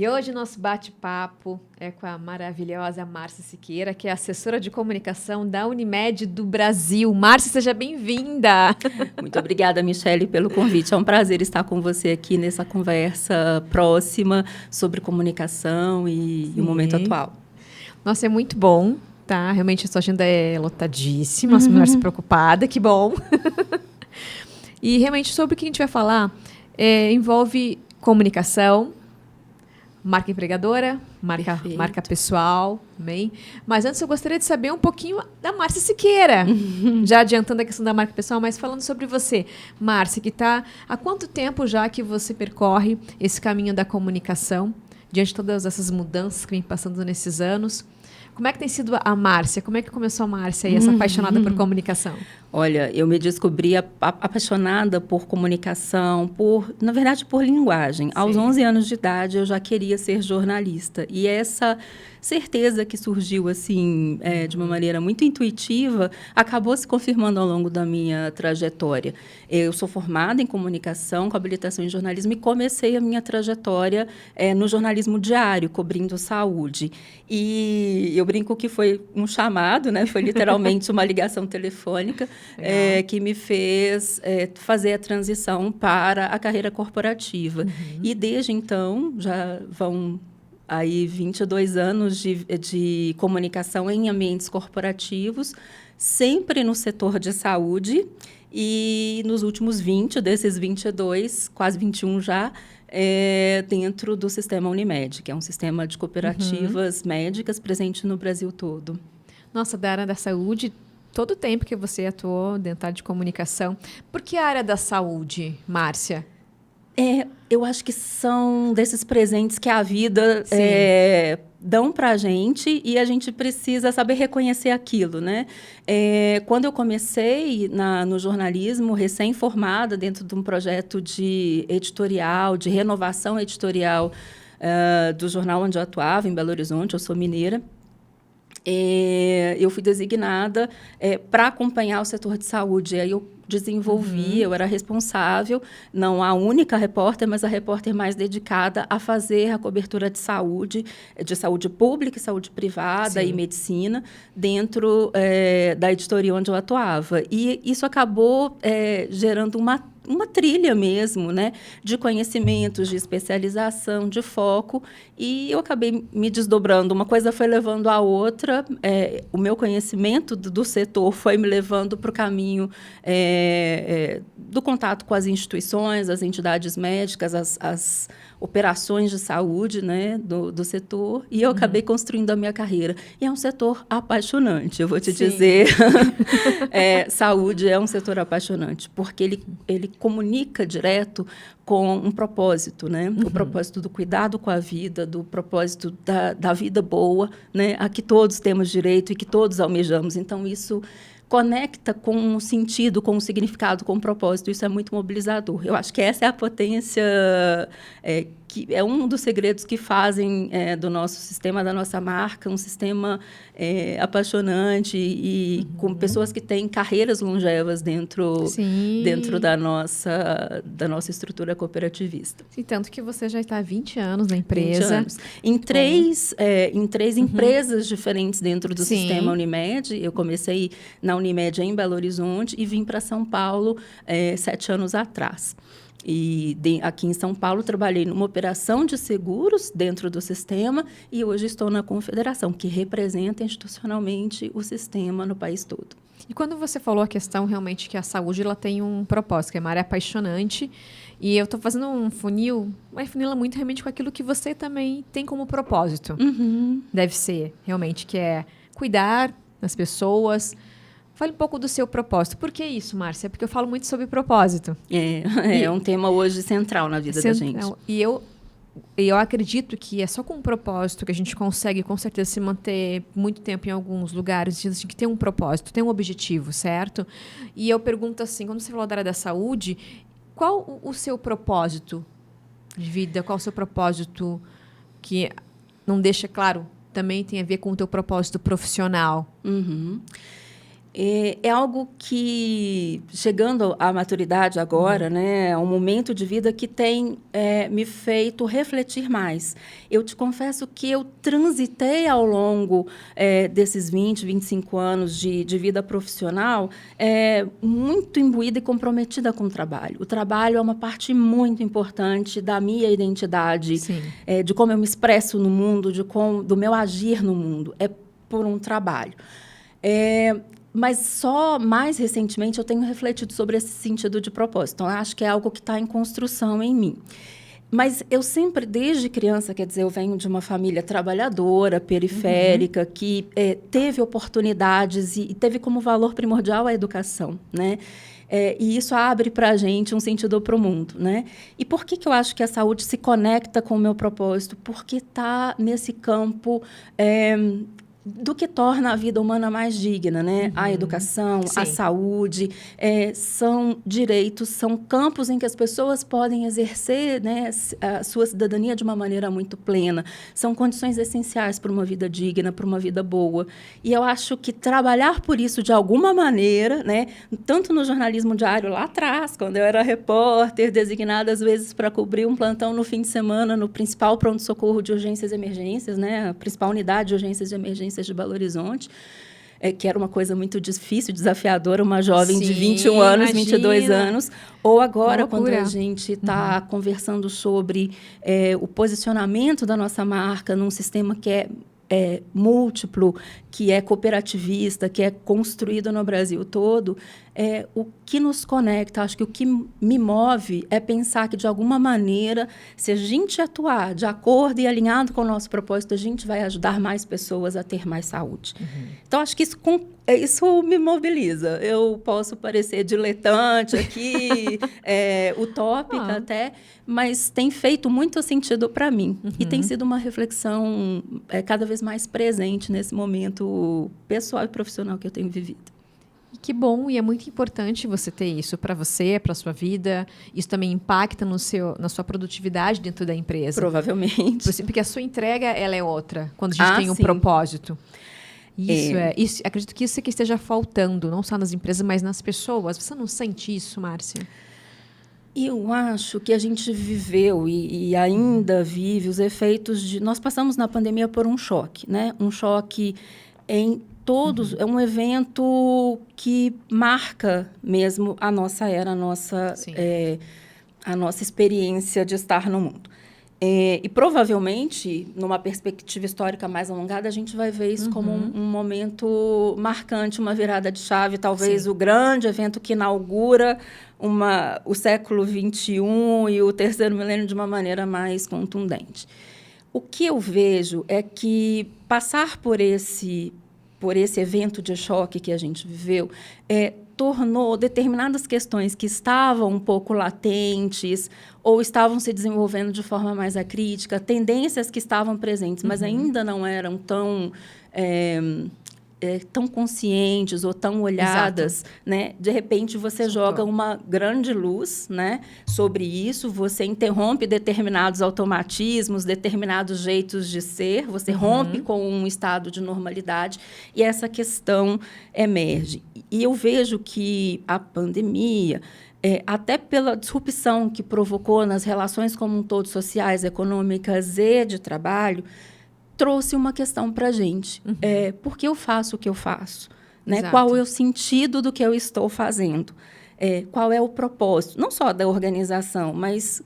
E hoje o nosso bate-papo é com a maravilhosa Márcia Siqueira, que é assessora de comunicação da Unimed do Brasil. Márcia, seja bem-vinda! Muito obrigada, Michele, pelo convite. É um prazer estar com você aqui nessa conversa próxima sobre comunicação e o momento atual. Nossa, é muito bom, tá? Realmente a sua agenda é lotadíssima, a Márcia preocupada, que bom! E realmente sobre o que a gente vai falar envolve comunicação, marca empregadora, marca pessoal, também. Mas antes eu gostaria de saber um pouquinho da Márcia Siqueira. Já adiantando a questão da marca pessoal, mas falando sobre você. Márcia, que está há quanto tempo já que você percorre esse caminho da comunicação, diante de todas essas mudanças que vem passando nesses anos? Como é que tem sido a Márcia? Como é que começou a Márcia aí, essa apaixonada por comunicação? Olha, eu me descobri apaixonada por comunicação, na verdade, por linguagem. Sim. Aos 11 anos de idade, eu já queria ser jornalista. E essa certeza que surgiu assim, de uma maneira muito intuitiva, acabou se confirmando ao longo da minha trajetória. Eu sou formada em comunicação, com habilitação em jornalismo, e comecei a minha trajetória no jornalismo diário, cobrindo saúde. E eu brinco que foi um chamado, né? Foi literalmente uma ligação telefônica que me fez fazer a transição para a carreira corporativa. E desde então, já vão aí 22 anos de comunicação em ambientes corporativos, sempre no setor de saúde, e nos últimos 20 desses 22, quase 21 já, dentro do sistema Unimed, que é um sistema de cooperativas médicas presente no Brasil todo. Nossa, da área da saúde, todo o tempo que você atuou dentro da área de comunicação. Por que a área da saúde, Márcia? Eu acho que são desses presentes que a vida dão para a gente e a gente precisa saber reconhecer aquilo, né? Quando eu comecei no jornalismo, recém-formada, dentro de um projeto de editorial, de renovação editorial do jornal onde eu atuava, em Belo Horizonte, eu sou mineira, eu fui designada para acompanhar o setor de saúde. Aí eu desenvolvi, eu era responsável, não a única repórter, mas a repórter mais dedicada a fazer a cobertura de saúde pública, saúde privada e medicina, dentro da editoria onde eu atuava. E isso acabou gerando uma trilha mesmo, né, de conhecimentos, de especialização, de foco, e eu acabei me desdobrando. Uma coisa foi levando a outra, o meu conhecimento do setor foi me levando para o caminho do contato com as instituições, as entidades médicas, as operações de saúde, né, do setor, e eu acabei construindo a minha carreira. E é um setor apaixonante, eu vou te dizer. Saúde é um setor apaixonante, porque ele comunica direto com um propósito, né? O propósito do cuidado com a vida, do propósito da vida boa, né? A que todos temos direito e que todos almejamos. Então, isso conecta com um sentido, com um significado, com um propósito. Isso é muito mobilizador. Eu acho que essa é a potência, que é um dos segredos que fazem do nosso sistema, da nossa marca, um sistema apaixonante e com pessoas que têm carreiras longevas dentro da nossa estrutura cooperativista. Sim, tanto que você já está há 20 anos na empresa. 20 anos. Em três empresas diferentes dentro do sistema Unimed. Eu comecei na Unimed em Belo Horizonte e vim para São Paulo 7 anos atrás. E aqui em São Paulo trabalhei numa operação de seguros dentro do sistema e hoje estou na Confederação, que representa institucionalmente o sistema no país todo. E quando você falou a questão realmente que a saúde ela tem um propósito, que é uma área apaixonante, e eu estou fazendo um funil, mas funila muito realmente com aquilo que você também tem como propósito. Deve ser, realmente, que é cuidar das pessoas. Fale um pouco do seu propósito. Por que isso, Márcia? Porque eu falo muito sobre propósito. É um tema hoje central na vida da gente. E eu acredito que é só com um propósito que a gente consegue, com certeza, se manter muito tempo em alguns lugares. A gente tem que ter um propósito, ter um objetivo, certo? E eu pergunto assim, quando você falou da área da saúde, qual o seu propósito de vida? Qual o seu propósito que não deixa claro, também tem a ver com o teu propósito profissional? É algo que, chegando à maturidade agora, né, é um momento de vida que tem me feito refletir mais. Eu te confesso que eu transitei ao longo desses 20, 25 anos de vida profissional muito imbuída e comprometida com o trabalho. O trabalho é uma parte muito importante da minha identidade, de como eu me expresso no mundo, do meu agir no mundo. É por um trabalho. Mas só mais recentemente eu tenho refletido sobre esse sentido de propósito. Então, eu acho que é algo que está em construção em mim. Mas eu sempre, desde criança, quer dizer, eu venho de uma família trabalhadora, periférica, que teve oportunidades e teve como valor primordial a educação, né? E isso abre para a gente um sentido para o mundo, né? E por que eu acho que a saúde se conecta com o meu propósito? Porque está nesse campo do que torna a vida humana mais digna, né? A educação, a saúde, são direitos, são campos em que as pessoas podem exercer, né, a sua cidadania de uma maneira muito plena. São condições essenciais para uma vida digna, para uma vida boa. E eu acho que trabalhar por isso de alguma maneira, né, tanto no jornalismo diário lá atrás, quando eu era repórter, designada às vezes para cobrir um plantão no fim de semana no principal pronto-socorro de urgências e emergências, né, a principal unidade de urgências e emergências de Belo Horizonte, que era uma coisa muito difícil, desafiadora, uma jovem de 21 anos, imagina. 22 anos, ou agora, quando a gente está conversando sobre o posicionamento da nossa marca num sistema que é múltiplo, que é cooperativista, que é construído no Brasil todo, o que nos conecta, acho que o que me move é pensar que, de alguma maneira, se a gente atuar de acordo e alinhado com o nosso propósito, a gente vai ajudar mais pessoas a ter mais saúde. Então, acho que isso me mobiliza. Eu posso parecer diletante aqui, utópica até, mas tem feito muito sentido para mim. E tem sido uma reflexão cada vez mais presente nesse momento pessoal e profissional que eu tenho vivido. Que bom, e é muito importante você ter isso para você, para a sua vida. Isso também impacta na sua produtividade dentro da empresa. Provavelmente. Porque a sua entrega ela é outra, quando a gente tem um propósito. Isso, acredito que isso é que esteja faltando, não só nas empresas, mas nas pessoas. Você não sente isso, Márcia? Eu acho que a gente viveu e ainda vive os efeitos de... Nós passamos na pandemia por um choque, né? Um choque em todos... É um evento que marca mesmo a nossa era, a nossa experiência de estar no mundo. E provavelmente, numa perspectiva histórica mais alongada, a gente vai ver isso como um momento marcante, uma virada de chave, talvez o grande evento que inaugura o século XXI e o terceiro milênio de uma maneira mais contundente. O que eu vejo é que passar por esse evento de choque que a gente viveu tornou determinadas questões que estavam um pouco latentes ou estavam se desenvolvendo de forma mais acrítica, tendências que estavam presentes, mas ainda não eram tão conscientes ou tão olhadas, né? De repente, você joga uma grande luz, né, sobre isso, você interrompe determinados automatismos, determinados jeitos de ser, você rompe com um estado de normalidade e essa questão emerge. E eu vejo que a pandemia, até pela disrupção que provocou nas relações como um todo, sociais, econômicas e de trabalho, trouxe uma questão para a gente. Por que eu faço o que eu faço? Né? Qual é o sentido do que eu estou fazendo? Qual é o propósito? Não só da organização, mas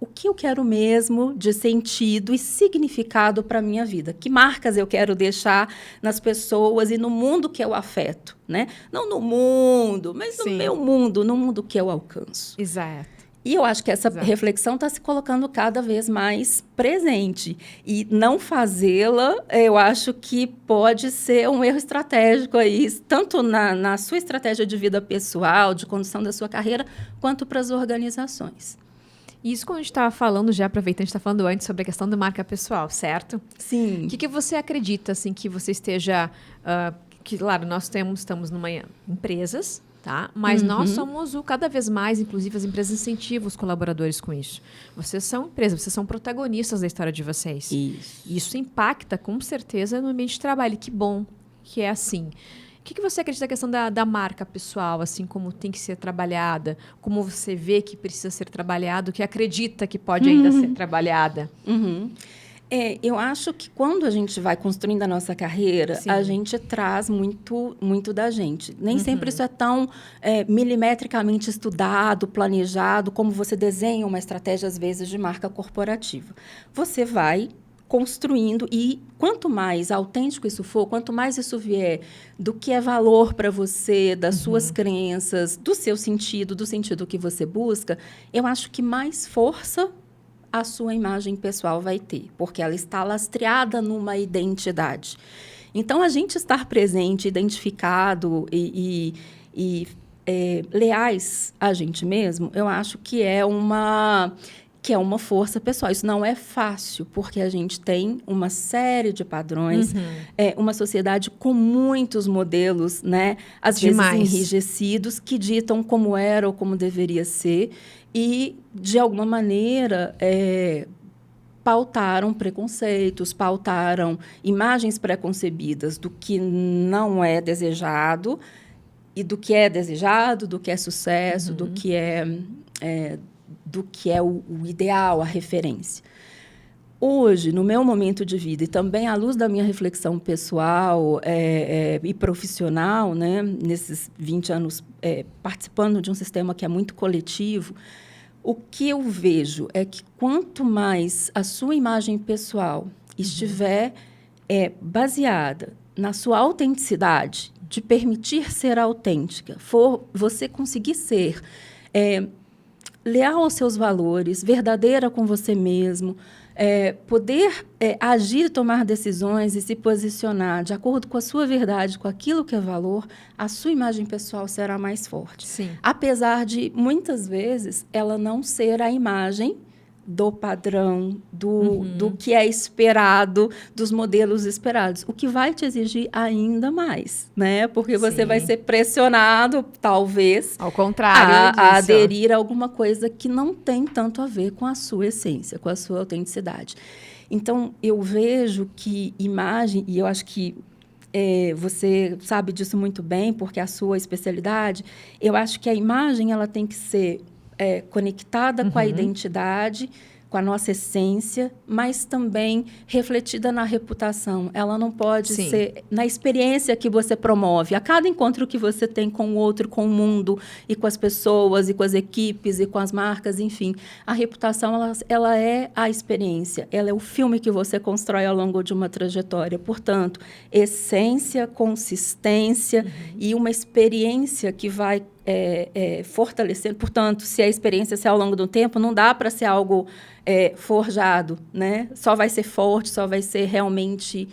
o que eu quero mesmo de sentido e significado para a minha vida? Que marcas eu quero deixar nas pessoas e no mundo que eu afeto? Né? Não no mundo, mas no meu mundo, no mundo que eu alcanço. Exato. E eu acho que essa reflexão está se colocando cada vez mais presente. E não fazê-la, eu acho que pode ser um erro estratégico aí, tanto na sua estratégia de vida pessoal, de condução da sua carreira, quanto para as organizações. Isso quando a gente estava falando, já aproveitando, a gente está falando antes sobre a questão da marca pessoal, certo? Sim. O que você acredita, assim, que você esteja... que, claro, nós estamos numa empresas... Tá? Mas nós somos cada vez mais, inclusive as empresas incentivam os colaboradores com isso. Vocês são empresas, vocês são protagonistas da história de vocês. Isso impacta, com certeza, no ambiente de trabalho. Que bom que é assim. que você acredita da questão da marca pessoal, assim, como tem que ser trabalhada, como você vê que precisa ser trabalhado, que acredita que pode ainda ser trabalhada? Eu acho que quando a gente vai construindo a nossa carreira, Sim. a gente traz muito, muito da gente. Nem sempre isso é tão milimetricamente estudado, planejado, como você desenha uma estratégia, às vezes, de marca corporativa. Você vai construindo e quanto mais autêntico isso for, quanto mais isso vier do que é valor para você, das suas crenças, do seu sentido, do sentido que você busca, eu acho que mais força a sua imagem pessoal vai ter, porque ela está lastreada numa identidade. Então, a gente estar presente, identificado e leais a gente mesmo, eu acho que é uma força pessoal. Isso não é fácil, porque a gente tem uma série de padrões, uma sociedade com muitos modelos, né? Às vezes enrijecidos, que ditam como era ou como deveria ser, e, de alguma maneira, pautaram preconceitos, pautaram imagens preconcebidas do que não é desejado, e do que é desejado, do que é sucesso, do que é o ideal, a referência. Hoje, no meu momento de vida, e também à luz da minha reflexão pessoal e profissional, né, nesses 20 anos participando de um sistema que é muito coletivo, o que eu vejo é que quanto mais a sua imagem pessoal estiver baseada na sua autenticidade, de permitir ser autêntica, for você conseguir ser leal aos seus valores, verdadeira com você mesmo, poder agir, tomar decisões e se posicionar de acordo com a sua verdade, com aquilo que é valor, a sua imagem pessoal será mais forte. Sim. Apesar de, muitas vezes, ela não ser a imagem do padrão, do que é esperado, dos modelos esperados, o que vai te exigir ainda mais, né? Porque você vai ser pressionado, talvez, ao contrário a aderir a alguma coisa que não tem tanto a ver com a sua essência, com a sua autenticidade. Então, eu vejo que imagem, e eu acho que você sabe disso muito bem, porque é a sua especialidade, eu acho que a imagem ela tem que ser conectada com a identidade, com a nossa essência, mas também refletida na reputação. Ela não pode ser na experiência que você promove. A cada encontro que você tem com o outro, com o mundo, e com as pessoas, e com as equipes, e com as marcas, enfim. A reputação, ela é a experiência. Ela é o filme que você constrói ao longo de uma trajetória. Portanto, essência, consistência e uma experiência que vai fortalecendo. Portanto, se a experiência é ao longo do tempo, não dá para ser algo forjado, né? Só vai ser forte, só vai ser realmente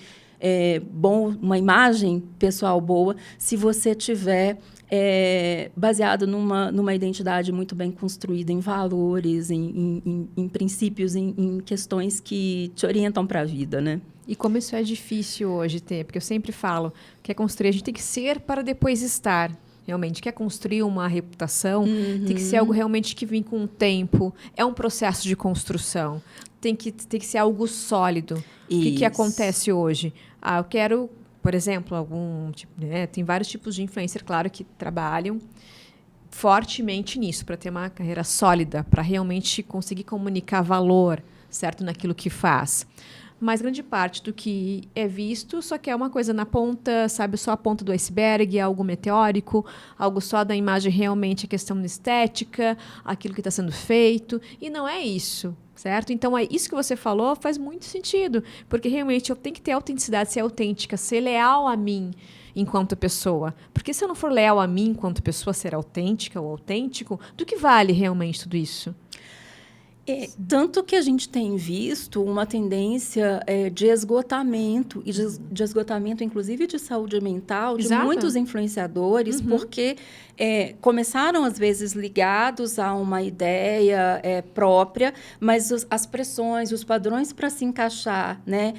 bom, uma imagem pessoal boa, se você tiver baseado numa identidade muito bem construída, em valores, em princípios, em questões que te orientam para a vida, né? E como isso é difícil hoje ter, porque eu sempre falo que construir, a gente tem que ser para depois estar. Realmente, quer construir uma reputação, tem que ser algo realmente que vem com o tempo. É um processo de construção. Tem que ser algo sólido. O que acontece hoje? Eu quero, por exemplo, tem vários tipos de influencer, claro, que trabalham fortemente nisso, para ter uma carreira sólida, para realmente conseguir comunicar valor, certo, naquilo que faz. Mas grande parte do que é visto só que é uma coisa na ponta, sabe, só a ponta do iceberg, algo meteórico, algo só da imagem realmente, a questão estética, aquilo que está sendo feito. E não é isso, certo? Então, isso que você falou faz muito sentido, porque realmente eu tenho que ter autenticidade, ser autêntica, ser leal a mim enquanto pessoa. Porque se eu não for leal a mim enquanto pessoa, ser autêntica ou autêntico, do que vale realmente tudo isso? Tanto que a gente tem visto uma tendência de esgotamento, e de esgotamento, inclusive, de saúde mental, de muitos influenciadores, porque começaram, às vezes, ligados a uma ideia própria, mas as pressões, os padrões para se encaixar, né,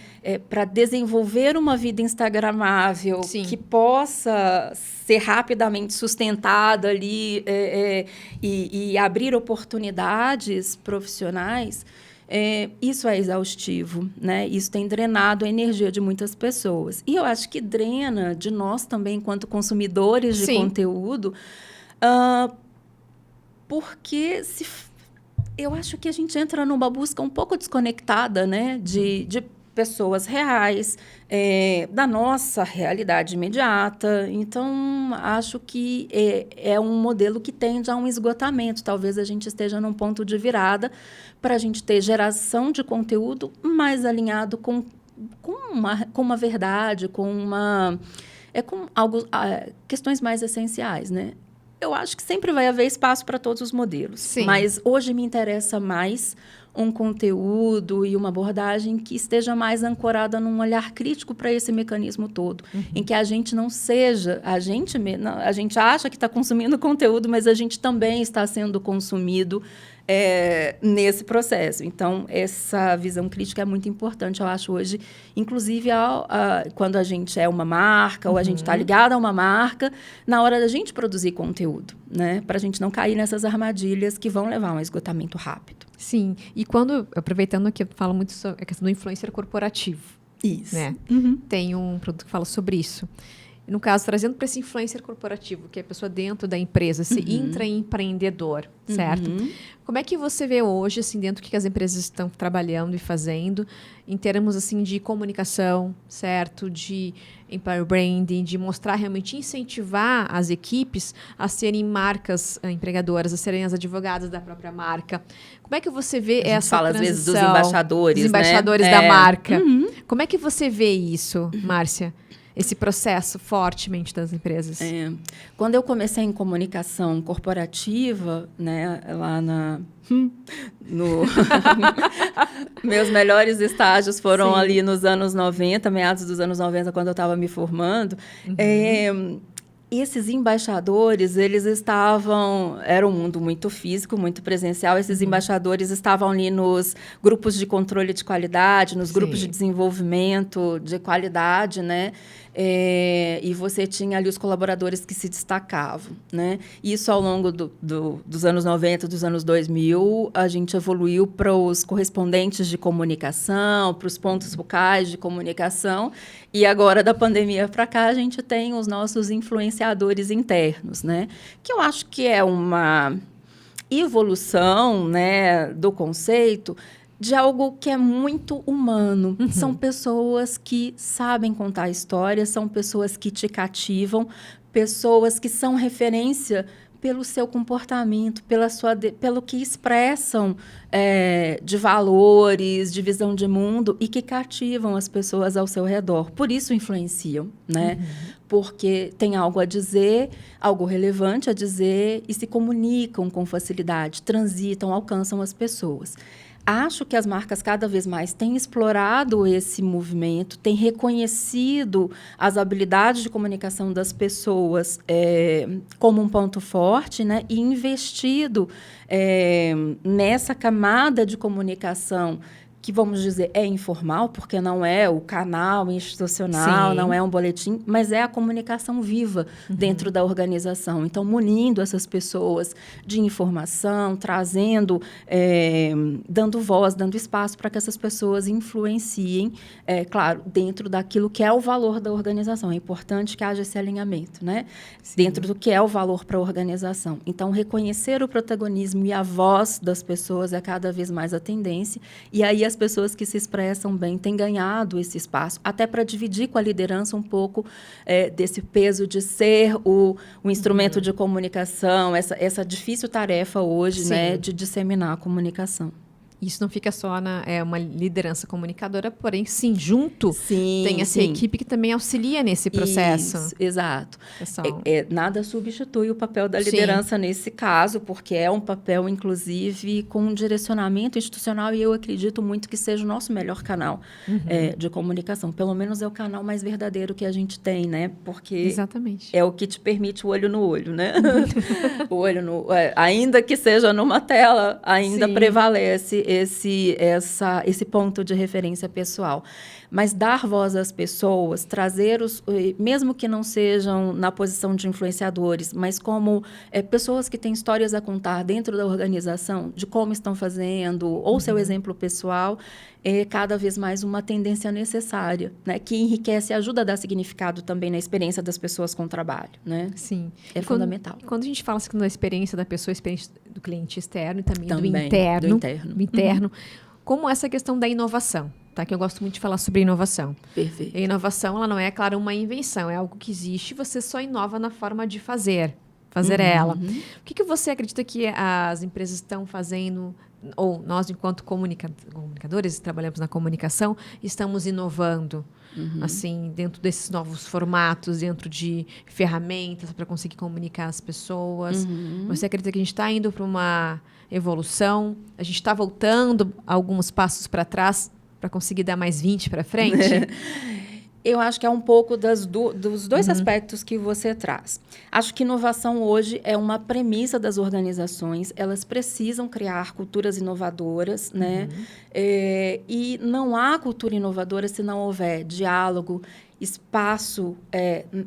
para desenvolver uma vida instagramável, que possa ser rapidamente sustentada ali e abrir oportunidades profissionais, Isso é exaustivo, né? Isso tem drenado a energia de muitas pessoas. E eu acho que drena de nós também, enquanto consumidores de conteúdo, porque eu acho que a gente entra numa busca um pouco desconectada, né? De pessoas reais, da nossa realidade imediata. Então, acho que é um modelo que tende a um esgotamento. Talvez a gente esteja num ponto de virada para a gente ter geração de conteúdo mais alinhado com uma verdade, com algo, questões mais essenciais, né? Eu acho que sempre vai haver espaço para todos os modelos. Sim. Mas hoje me interessa mais um conteúdo e uma abordagem que esteja mais ancorada num olhar crítico para esse mecanismo todo. Em que a gente não seja... A gente acha que está consumindo conteúdo, mas a gente também está sendo consumido nesse processo. Então, essa visão crítica é muito importante, eu acho, hoje. Inclusive, quando a gente é uma marca, ou a gente está ligada a uma marca, na hora da gente produzir conteúdo, né? Para a gente não cair nessas armadilhas que vão levar a um esgotamento rápido. Sim. E aproveitando que eu falo muito sobre a questão do influencer corporativo. Isso. Né? Tem um produto que fala sobre isso. No caso, trazendo para esse influencer corporativo, que é a pessoa dentro da empresa, esse intraempreendedor, certo? Como é que você vê hoje, assim, dentro do que as empresas estão trabalhando e fazendo, em termos, assim, de comunicação, certo? De employer branding, de mostrar realmente, incentivar as equipes a serem marcas empregadoras, a serem as advogadas da própria marca. Como é que você vê essa fala, transição? às vezes, dos embaixadores, dos embaixadores, né? da marca. Como é que você vê isso, Márcia? Esse processo fortemente das empresas. Quando eu comecei em comunicação corporativa, né, lá meus melhores estágios foram ali nos anos 90, meados dos anos 90, quando eu estava me formando. Esses embaixadores, era um mundo muito físico, muito presencial. Esses embaixadores estavam ali nos grupos de controle de qualidade, nos grupos de desenvolvimento de qualidade, né? E você tinha ali os colaboradores que se destacavam, né? Isso, ao longo dos anos 90, dos anos 2000, a gente evoluiu para os correspondentes de comunicação, para os pontos focais de comunicação. E agora, da pandemia para cá, a gente tem os nossos influenciadores internos, né? Que eu acho que é uma evolução, né, do conceito de algo que é muito humano. São pessoas que sabem contar histórias, são pessoas que te cativam, pessoas que são referência pelo seu comportamento, pelo que expressam de valores, de visão de mundo e que cativam as pessoas ao seu redor. Por isso influenciam, né? Porque tem algo a dizer, algo relevante a dizer e se comunicam com facilidade, transitam, alcançam as pessoas. Acho que as marcas cada vez mais têm explorado esse movimento, têm reconhecido as habilidades de comunicação das pessoas como um ponto forte, né? E investido nessa camada de comunicação que, vamos dizer, é informal, porque não é o canal institucional, não é um boletim, mas é a comunicação viva dentro da organização. Então, munindo essas pessoas de informação, trazendo, dando voz, dando espaço para que essas pessoas influenciem, claro, dentro daquilo que é o valor da organização. É importante que haja esse alinhamento, né? Dentro do que é o valor para a organização. Então, reconhecer o protagonismo e a voz das pessoas é cada vez mais a tendência. E aí, as pessoas que se expressam bem têm ganhado esse espaço, até para dividir com a liderança um pouco desse peso de ser o instrumento de comunicação, essa difícil tarefa hoje, né, de disseminar a comunicação. Isso não fica só uma liderança comunicadora, porém, junto tem essa equipe que também auxilia nesse processo. Isso, exato. Nada substitui o papel da liderança nesse caso, porque é um papel, inclusive, com um direcionamento institucional, e eu acredito muito que seja o nosso melhor canal de comunicação. Pelo menos é o canal mais verdadeiro que a gente tem, né? Porque exatamente. É o que te permite o olho no olho, né? O olho ainda que seja numa tela, ainda prevalece esse ponto de referência pessoal. Mas dar voz às pessoas, trazer mesmo que não sejam na posição de influenciadores, mas como pessoas que têm histórias a contar dentro da organização, de como estão fazendo, ou seu exemplo pessoal, é cada vez mais uma tendência necessária, né? Que enriquece e ajuda a dar significado também na experiência das pessoas com o trabalho, né? Sim. É fundamental. Quando a gente fala assim, da experiência da pessoa, experiência do cliente externo e também do interno, como essa questão da inovação, tá? Que eu gosto muito de falar sobre inovação. Perfeito. A inovação, ela não é, claro, uma invenção, é algo que existe, você só inova na forma de fazer ela. O que você acredita que as empresas estão fazendo, ou nós, enquanto comunicadores, trabalhamos na comunicação, estamos inovando, assim, dentro desses novos formatos, dentro de ferramentas para conseguir comunicar as pessoas? Você acredita que a gente está indo para uma evolução? A gente está voltando alguns passos para trás para conseguir dar mais 20 para frente? Eu acho que é um pouco dos dois aspectos que você traz. Acho que inovação hoje é uma premissa das organizações. Elas precisam criar culturas inovadoras, né? E não há cultura inovadora se não houver diálogo, espaço,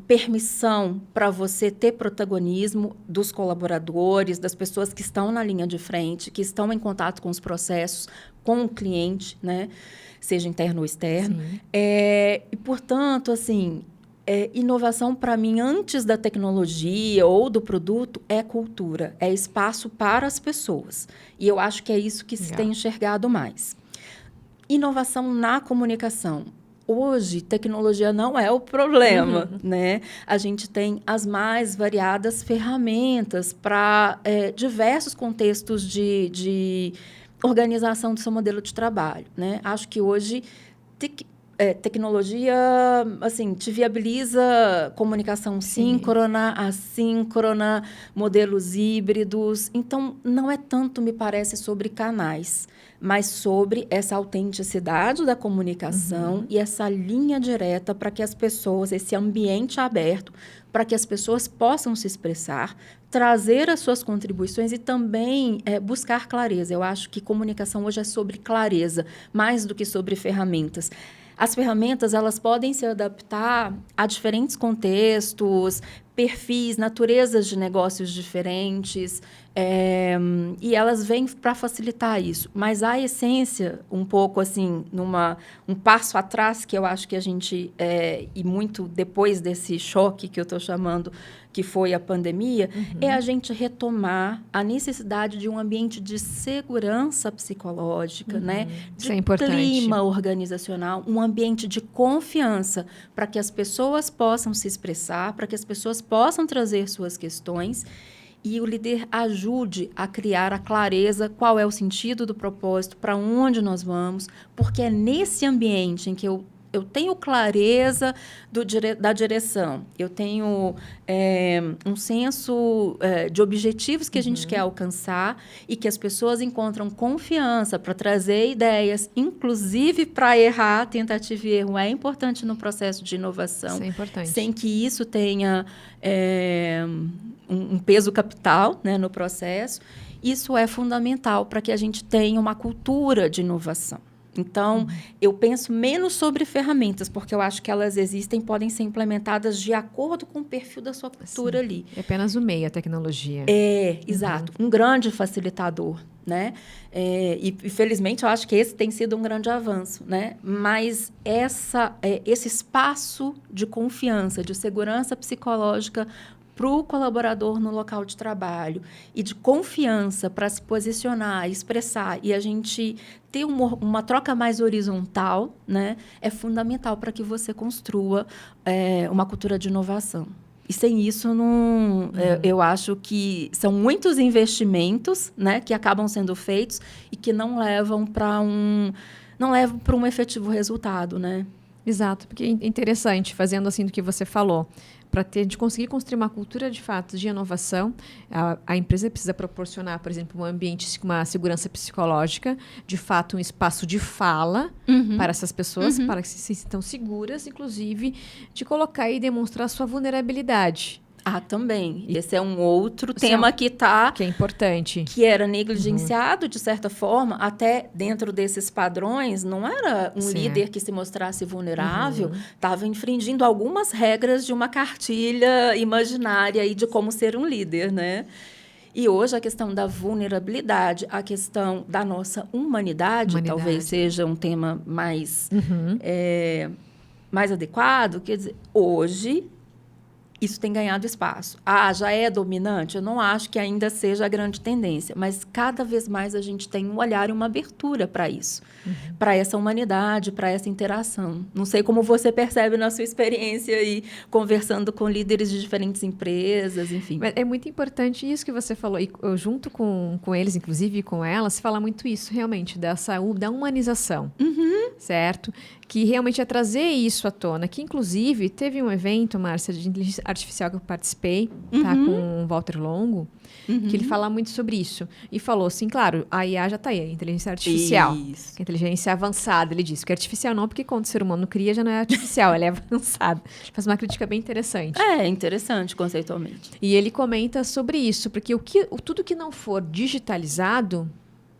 permissão para você ter protagonismo dos colaboradores, das pessoas que estão na linha de frente, que estão em contato com os processos, com o cliente, né? Seja interno ou externo. E, portanto, assim, inovação, para mim, antes da tecnologia ou do produto, é cultura, é espaço para as pessoas. E eu acho que é isso que se tem enxergado mais. Inovação na comunicação. Hoje, tecnologia não é o problema, né? A gente tem as mais variadas ferramentas para diversos contextos de organização do seu modelo de trabalho, né? Acho que hoje tecnologia, assim, te viabiliza comunicação síncrona, assíncrona, modelos híbridos. Então, não é tanto, me parece, sobre canais, mas sobre essa autenticidade da comunicação e essa linha direta para que as pessoas, esse ambiente aberto, para que as pessoas possam se expressar, trazer as suas contribuições e também buscar clareza. Eu acho que comunicação hoje é sobre clareza, mais do que sobre ferramentas. As ferramentas, elas podem se adaptar a diferentes contextos, perfis, naturezas de negócios diferentes, e elas vêm para facilitar isso. Mas a essência, um pouco assim, um passo atrás, que eu acho que a gente, e muito depois desse choque que eu estou chamando, que foi a pandemia, é a gente retomar a necessidade de um ambiente de segurança psicológica, né? De clima organizacional, um ambiente de confiança para que as pessoas possam se expressar, para que as pessoas possam trazer suas questões e o líder ajude a criar a clareza, qual é o sentido do propósito, para onde nós vamos, porque é nesse ambiente em que eu tenho clareza da direção, eu tenho um senso de objetivos que a gente quer alcançar e que as pessoas encontram confiança para trazer ideias, inclusive para errar. Tentativa e erro é importante no processo de inovação. Isso é importante. Sem que isso tenha um peso capital, né, no processo. Isso é fundamental para que a gente tenha uma cultura de inovação. Então, eu penso menos sobre ferramentas, porque eu acho que elas existem, podem ser implementadas de acordo com o perfil da sua cultura ali. É apenas o meio, a tecnologia. Exato. Um grande facilitador, né? E, felizmente, eu acho que esse tem sido um grande avanço, né? Mas esse espaço de confiança, de segurança psicológica para o colaborador no local de trabalho e de confiança para se posicionar, expressar e a gente ter uma troca mais horizontal, né, é fundamental para que você construa uma cultura de inovação. E sem isso, eu acho que são muitos investimentos, né, que acabam sendo feitos e que não levam para um efetivo resultado, né? Exato, porque é interessante, fazendo assim do que você falou, para a gente conseguir construir uma cultura de fato de inovação, a empresa precisa proporcionar, por exemplo, um ambiente com uma segurança psicológica, de fato um espaço de fala para essas pessoas, para que se sintam seguras, inclusive de colocar e demonstrar sua vulnerabilidade. Também. Esse é um outro tema que é importante. Que era negligenciado, de certa forma, até dentro desses padrões. Não era um líder que se mostrasse vulnerável, estava infringindo algumas regras de uma cartilha imaginária aí de como ser um líder, né? E hoje a questão da vulnerabilidade, a questão da nossa humanidade. Talvez seja um tema mais, mais adequado. Quer dizer, hoje isso tem ganhado espaço. Já é dominante? Eu não acho que ainda seja a grande tendência, mas cada vez mais a gente tem um olhar e uma abertura para isso, para essa humanidade, para essa interação. Não sei como você percebe na sua experiência aí, conversando com líderes de diferentes empresas, enfim. Mas é muito importante isso que você falou, e eu, junto com eles, inclusive, e com elas, se fala muito isso, realmente, da humanização, certo? Que realmente é trazer isso à tona, que inclusive teve um evento, Márcia, de inteligência artificial que eu participei, tá, com o Walter Longo, que ele fala muito sobre isso. E falou assim, claro, a IA já está aí, a inteligência artificial. Isso. A inteligência avançada, ele disse. Que artificial não, porque quando o ser humano cria já não é artificial, ela é avançada. Ele faz uma crítica bem interessante. Interessante conceitualmente. E ele comenta sobre isso, porque tudo que não for digitalizado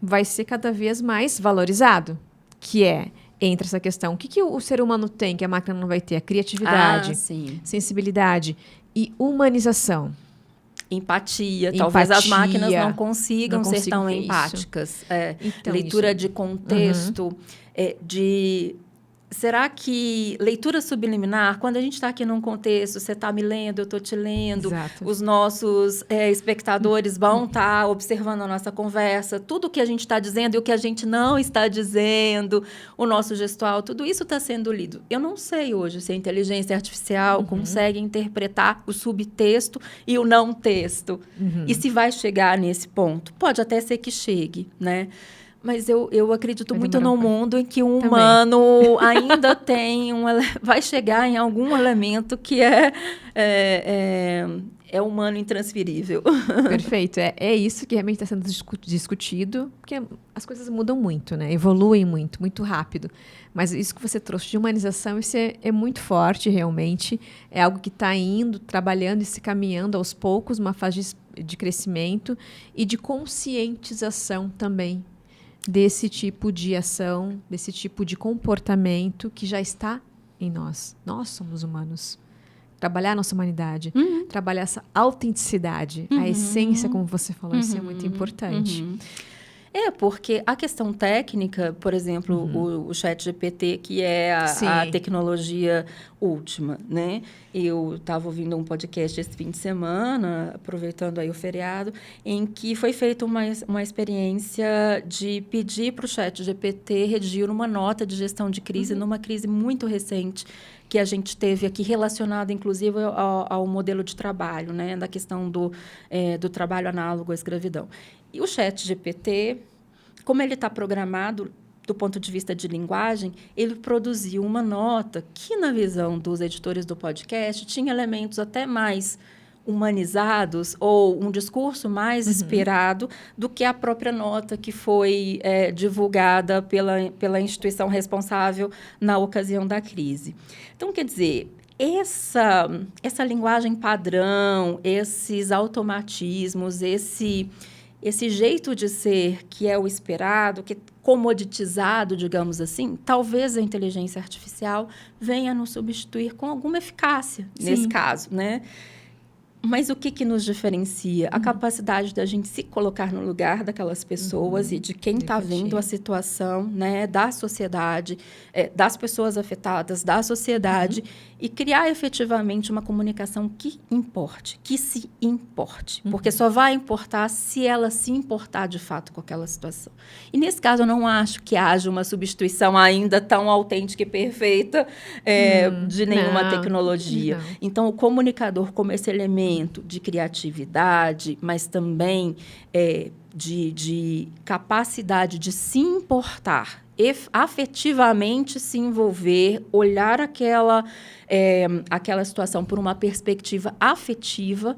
vai ser cada vez mais valorizado, que é... Entra essa questão. O que o ser humano tem que a máquina não vai ter? A criatividade, sensibilidade e humanização. Empatia. Talvez as máquinas não consigam ser tão empáticas. Então, leitura de contexto, Será que leitura subliminar, quando a gente está aqui num contexto, você está me lendo, eu estou te lendo, os nossos espectadores vão estar observando a nossa conversa, tudo o que a gente está dizendo e o que a gente não está dizendo, o nosso gestual, tudo isso está sendo lido. Eu não sei hoje se a inteligência artificial consegue interpretar o subtexto e o não texto. E se vai chegar nesse ponto. Pode até ser que chegue, né? Mas eu acredito muito num mundo em que o humano ainda tem vai chegar em algum elemento que é humano intransferível. Perfeito. É isso que realmente está sendo discutido, porque as coisas mudam muito, né? Evoluem muito, muito rápido. Mas isso que você trouxe de humanização, isso é muito forte, realmente. É algo que está indo, trabalhando e se caminhando aos poucos, uma fase de crescimento e de conscientização também desse tipo de ação, desse tipo de comportamento que já está em nós. Nós somos humanos. Trabalhar a nossa humanidade, trabalhar essa autenticidade, a essência, como você falou, isso é muito importante. Porque a questão técnica, por exemplo, o ChatGPT, que é a tecnologia última, né? Eu estava ouvindo um podcast esse fim de semana, aproveitando aí o feriado, em que foi feita uma experiência de pedir para o ChatGPT redigir uma nota de gestão de crise numa crise muito recente que a gente teve aqui, relacionada, inclusive, ao modelo de trabalho, né? Da questão do trabalho análogo à escravidão. E o ChatGPT, como ele está programado do ponto de vista de linguagem, ele produziu uma nota que, na visão dos editores do podcast, tinha elementos até mais humanizados ou um discurso mais esperado do que a própria nota que foi divulgada pela instituição responsável na ocasião da crise. Então, quer dizer, essa linguagem padrão, esses automatismos, esse jeito de ser que é o esperado, que é comoditizado, digamos assim, talvez a inteligência artificial venha nos substituir com alguma eficácia, nesse caso, né? Mas o que nos diferencia? A capacidade da gente se colocar no lugar daquelas pessoas e de quem está vendo a situação, né, da sociedade, das pessoas afetadas, da sociedade, e criar efetivamente uma comunicação que importe, que se importe. Porque só vai importar se ela se importar de fato com aquela situação. E, nesse caso, eu não acho que haja uma substituição ainda tão autêntica e perfeita de nenhuma tecnologia. Não. Então, o comunicador, como esse elemento de criatividade, mas também de capacidade de se importar, afetivamente se envolver, olhar aquela situação por uma perspectiva afetiva,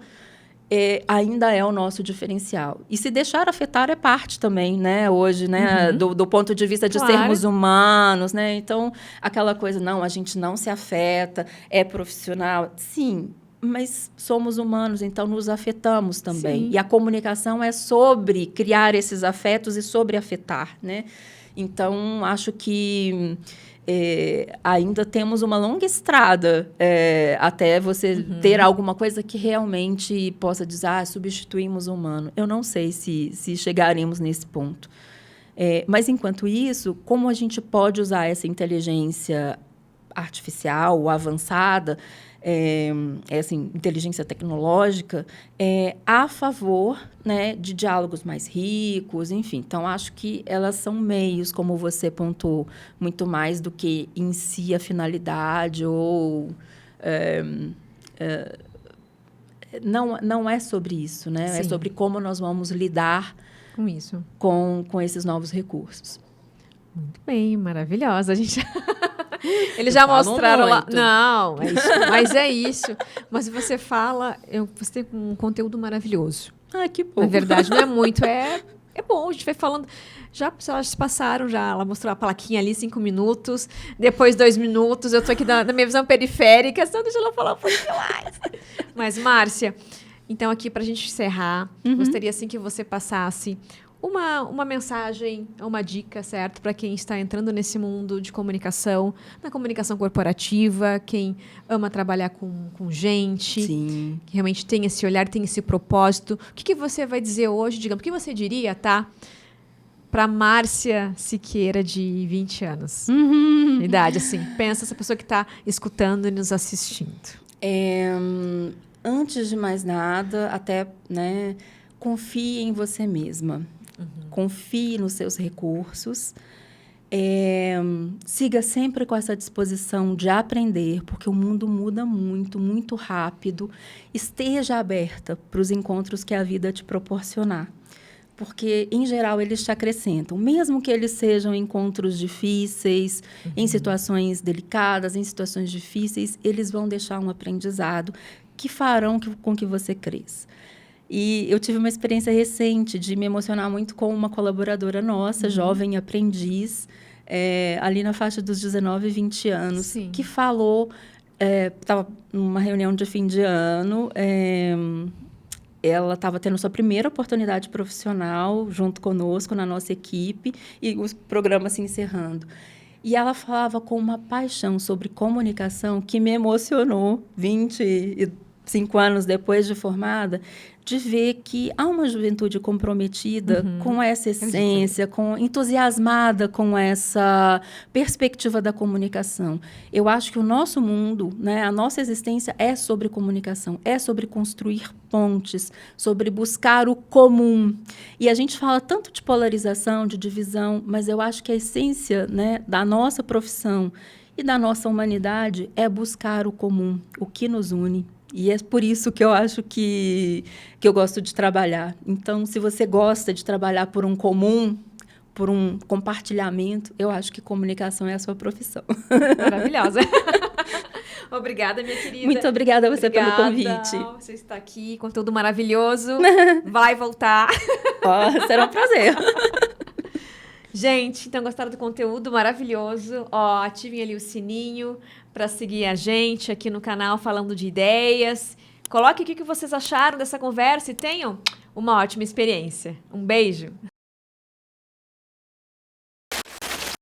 ainda é o nosso diferencial. E se deixar afetar é parte também, né, hoje, né, do ponto de vista de sermos humanos, né? Então, aquela coisa, não, a gente não se afeta, é profissional. Sim, mas somos humanos, então nos afetamos também. Sim. E a comunicação é sobre criar esses afetos e sobre afetar, né? Então, acho que ainda temos uma longa estrada até você ter alguma coisa que realmente possa dizer, substituímos o humano. Eu não sei se chegaremos nesse ponto. Mas, enquanto isso, como a gente pode usar essa inteligência artificial ou avançada, essa inteligência tecnológica, a favor, né, de diálogos mais ricos, enfim. Então, acho que elas são meios, como você pontuou, muito mais do que em si a finalidade ou... não é sobre isso, né? Sim. É sobre como nós vamos lidar Com isso. Com esses novos recursos. Muito bem, maravilhosa. A gente... Eles já mostraram lá. Não, é isso, mas é isso. Mas você fala, você tem um conteúdo maravilhoso. Que bom. Na verdade, não é muito, é bom. A gente vai falando. Já se passaram, ela mostrou a plaquinha ali, 5 minutos, depois 2 minutos. Eu tô aqui na minha visão periférica, só deixa ela falar um pouquinho mais. Mas, Márcia, então aqui pra gente encerrar, gostaria assim que você passasse uma mensagem, uma dica, certo? Para quem está entrando nesse mundo de comunicação, na comunicação corporativa, quem ama trabalhar com gente, Sim. que realmente tem esse olhar, tem esse propósito. O que você vai dizer hoje, digamos, o que você diria, tá? Para Márcia Siqueira, de 20 anos. Idade, assim. Pensa essa pessoa que está escutando e nos assistindo. Antes de mais nada, até, né, confie em você mesma. Confie nos seus recursos. Siga sempre com essa disposição de aprender, porque o mundo muda muito, muito rápido. Esteja aberta para os encontros que a vida te proporcionar. Porque, em geral, eles te acrescentam. Mesmo que eles sejam encontros difíceis, em situações delicadas, em situações difíceis, eles vão deixar um aprendizado que farão com que você cresça. E eu tive uma experiência recente de me emocionar muito com uma colaboradora nossa, jovem aprendiz, ali na faixa dos 19 e 20 anos, Sim. que falou, estava numa reunião de fim de ano, ela estava tendo sua primeira oportunidade profissional junto conosco, na nossa equipe, e o programa se encerrando. E ela falava com uma paixão sobre comunicação que me emocionou, 25 anos depois de formada, de ver que há uma juventude comprometida com essa essência, entusiasmada com essa perspectiva da comunicação. Eu acho que o nosso mundo, né, a nossa existência é sobre comunicação, é sobre construir pontes, sobre buscar o comum. E a gente fala tanto de polarização, de divisão, mas eu acho que a essência, né, da nossa profissão e da nossa humanidade é buscar o comum, o que nos une. E é por isso que eu acho que eu gosto de trabalhar. Então, se você gosta de trabalhar por um comum, por um compartilhamento, eu acho que comunicação é a sua profissão. Maravilhosa. Obrigada, minha querida. Muito obrigada a você pelo convite. Você está aqui, conteúdo maravilhoso. Vai voltar. Será um prazer. Gente, então gostaram do conteúdo maravilhoso? Ativem ali o sininho para seguir a gente aqui no canal Falando de Ideias. Coloque aqui o que vocês acharam dessa conversa e tenham uma ótima experiência. Um beijo!